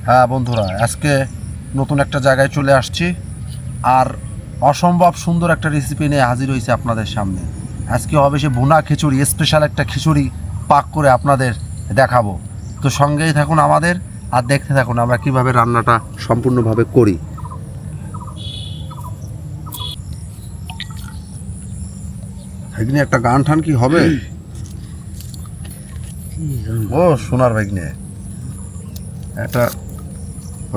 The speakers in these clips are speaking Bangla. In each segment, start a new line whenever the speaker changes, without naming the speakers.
হ্যাঁ বন্ধুরা, আজকে নতুন একটা জায়গায় চলে আসছি আর অসম্ভব সুন্দর একটা রেসিপি নিয়ে হাজির হয়েছে আপনাদের সামনে। আজকে হবে সে ভুনা খিচুড়ি, স্পেশাল একটা খিচুড়ি পাক করে আপনাদের দেখাবো। তো সঙ্গেই থাকুন আমাদের আর দেখতে থাকুন আমরা কিভাবে রান্নাটা সম্পূর্ণভাবে করি। এখানে একটা গান ঠান কি হবে? ও সোনার ভাগ্নে, একটা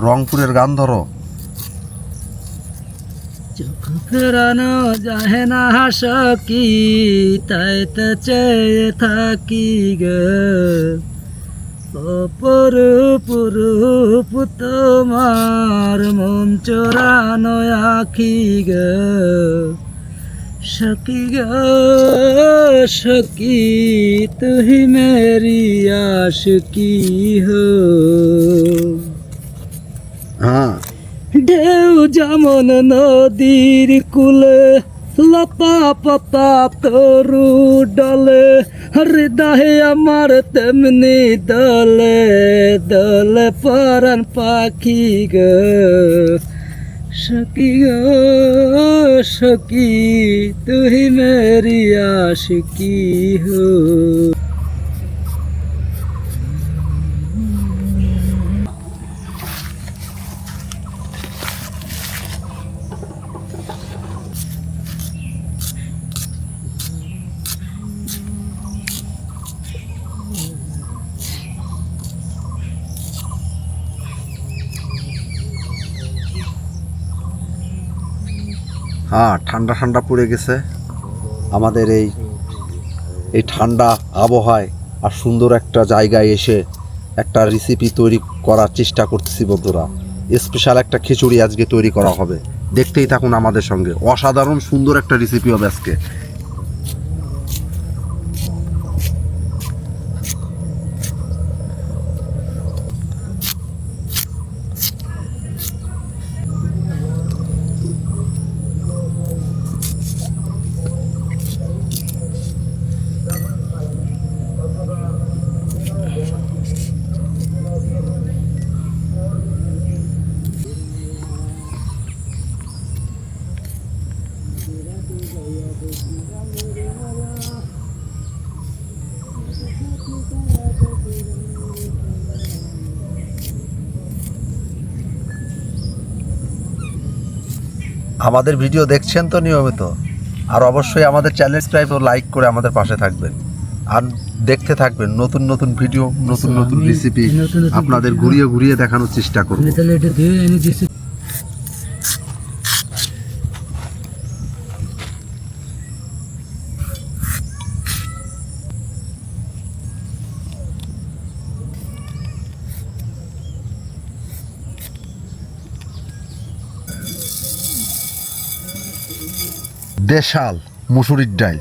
রংপুরের গান ধরো।
চোখ ফেরানো যায় না সকি, তাই তো চেয়ে থাকি গে অপরূপ রূপ তোমার, মন চোরানো আখি গে সকি গে সকি, তুহি মেরি আশিকি হো।
হ্যাঁ,
ঢেউ যেমন নদীর কুলে, লতা পাতা তরু ডলে, হৃদয়ে আমার তেমনি দলে দলে পরাণ পাখি গো সখী গো সখী, তুই মেরি আশিকি হো।
হ্যাঁ, ঠান্ডা ঠান্ডা পড়ে গেছে আমাদের এই ঠান্ডা আবহাওয়ায় আর সুন্দর একটা জায়গায় এসে একটা রেসিপি তৈরি করার চেষ্টা করতেছি বন্ধুরা। স্পেশাল একটা খিচুড়ি আজকে তৈরি করা হবে, দেখতেই থাকুন আমাদের সঙ্গে। অসাধারণ সুন্দর একটা রেসিপি হবে আজকে। আমাদের ভিডিও দেখছেন তো নিয়মিত, আর অবশ্যই আমাদের চ্যানেল সাবস্ক্রাইব ও লাইক করে আমাদের পাশে থাকবেন আর দেখতে থাকবেন নতুন নতুন ভিডিও, নতুন নতুন রেসিপি আপনাদের ঘুরিয়ে ঘুরিয়ে দেখানোর চেষ্টা করব।
তাহলে এটা দিয়ে এনে দিছি।
দেশাল মুসুরির ডাল,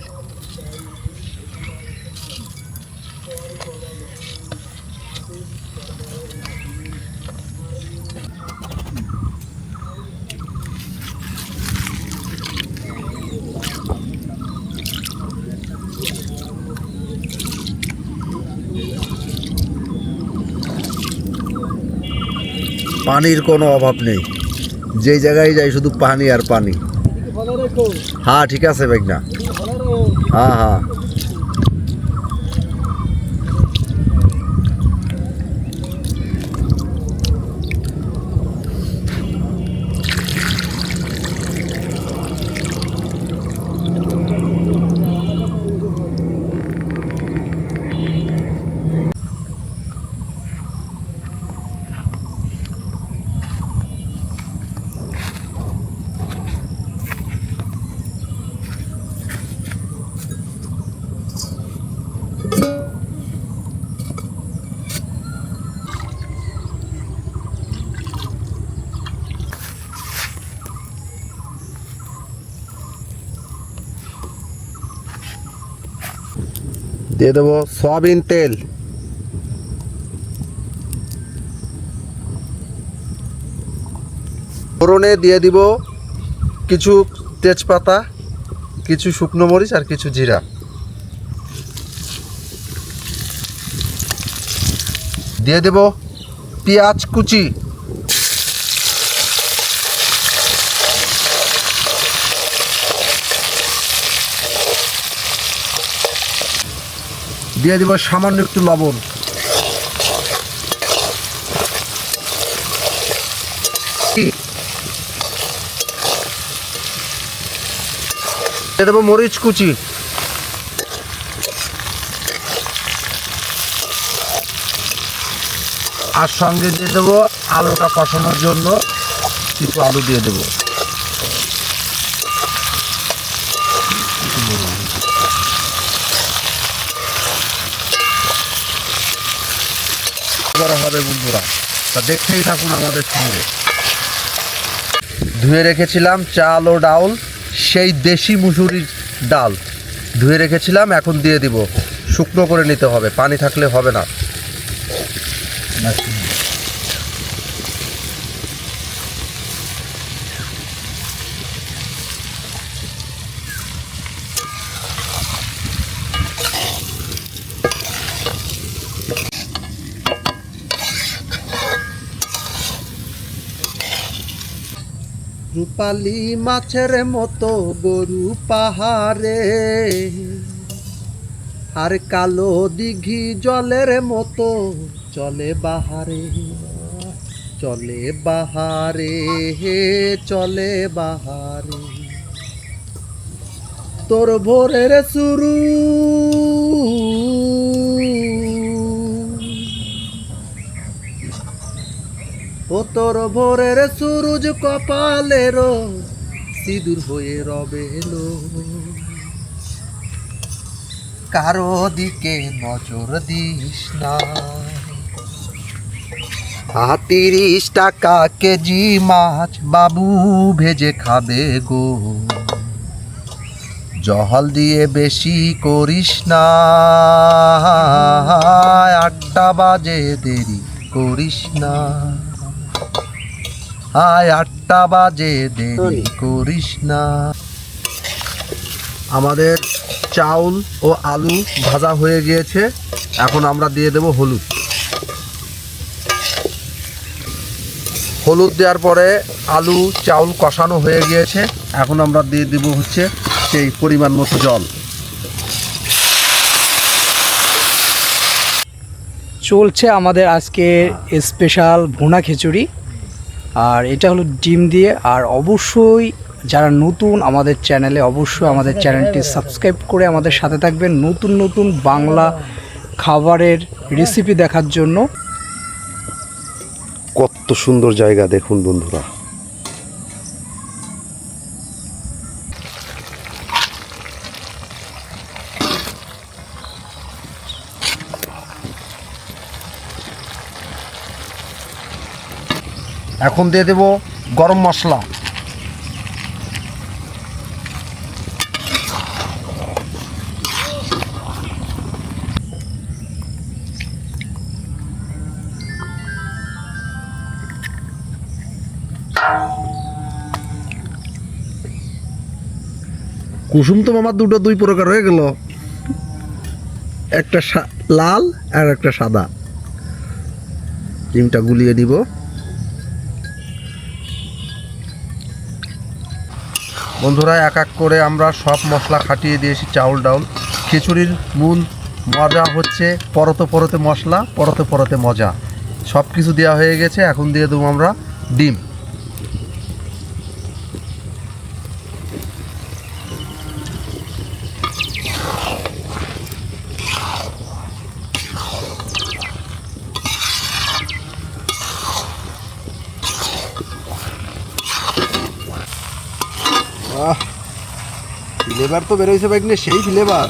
পানির কোনো অভাব নেই, যেই জায়গায় যাই শুধু পানি আর পানি। হ্যাঁ ঠিক আছে বেগনা, হ্যাঁ হ্যাঁ। দিয়ে দেবো সয়াবিন তেল, ফোড়নে দিয়ে দিব কিছু তেজপাতা, কিছু শুকনো মরিচ আর কিছু জিরা। দিয়ে দেব পেঁয়াজ কুচি, দিয়ে দিব সামান্য একটু লবণ, দিয়ে দেবো মরিচ কুচি, আর সঙ্গে দিয়ে দেবো আলুটা কষানোর জন্য কিছু আলু দিয়ে দেবো। হবে বন্ধুরা, তা দেখতেই থাকুন আমাদের সঙ্গে। ধুয়ে রেখেছিলাম চাল ও ডাউল, সেই দেশি মুসুরির ডাল ধুয়ে রেখেছিলাম, এখন দিয়ে দিব। শুকনো করে নিতে হবে, পানি থাকলে হবে না। রূপালি মাছের মতো গরু পাহাড়ে, আর কালো দিঘি জলের মতো চলে বাহারে, চলে বাহারে, চলে বাহারে। তোর ভোরের শুরু ও তোর ভোরের সূরজ কপালের সিঁদুর হয়ে রবেলো, কারো দিকে নজর দিস না। 30 টাকা কেজি মাছ বাবু ভেজে খাবে গো, জহল দিয়ে বেশি করিস না। 8টা বাজে দেরি করিস না, 8টা বাজে দেরি করিস না। আমাদের চাউল ও আলু ভাজা হয়ে গিয়েছে, এখন আমরা দিয়ে দেব হলুদ। হলুদ দেওয়ার পরে আলু চাউল কষানো হয়ে গিয়েছে, এখন আমরা দিয়ে দেব হচ্ছে সেই পরিমাণ মতো জল।
চলছে আমাদের আজকে স্পেশাল ভুনা খিচুড়ি, আর এটা হলো ডিম দিয়ে। আর অবশ্যই যারা নতুন আমাদের চ্যানেলে, অবশ্যই আমাদের চ্যানেলটি সাবস্ক্রাইব করে আমাদের সাথে থাকবেন নতুন নতুন বাংলা খাবারের রেসিপি দেখার জন্য।
কত সুন্দর জায়গা দেখুন বন্ধুরা। এখন দিয়ে দেব গরম মশলা, কুসুম তো আমার দুই প্রকার হয়ে গেল, একটা লাল আর একটা সাদা। ডিমটা গুলিয়ে দিব। বন্ধুরা, এক এক করে আমরা সব মশলা খাটিয়ে দিয়েছি, চাউল ডাউল। খিচুড়ির মূল মজা হচ্ছে পরতে পরতে মশলা, পরতে পরতে মজা। সব কিছু দেওয়া হয়ে গেছে, এখন দিয়ে দেবো আমরা ডিম। ফ্লেভার তো বেরোইছে বাইক নিয়ে, সেই ফ্লেভার।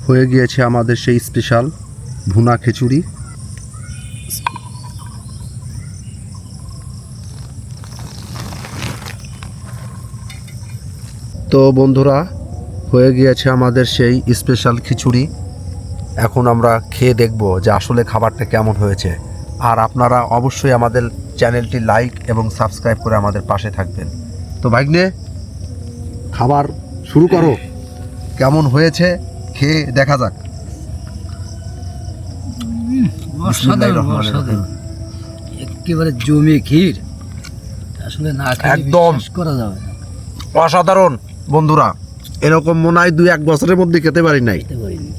হয়ে গিয়েছে আমাদের সেই স্পেশাল ভুনা খিচুড়ি। তো বন্ধুরা, হয়ে গিয়েছে আমাদের সেই স্পেশাল খিচুড়ি। এখন আমরা খেয়ে দেখব যে আসলে খাবারটা কেমন হয়েছে। আর আপনারা অবশ্যই আমাদের চ্যানেলটি লাইক এবং সাবস্ক্রাইব করে আমাদের পাশে থাকবেন। তো ভাগ্নে, খাবার শুরু করো। কেমন হয়েছে খেয়ে দেখা যাক।
একেবারে জমে ক্ষীর, আসলে না খেলে
একদম
বিশ্বাস করা যাবে না।
অসাধারণ বন্ধুরা, এরকম মনে হয় 2-1 বছরের মধ্যে খেতে পারি নাই।
খেতে পারিনি।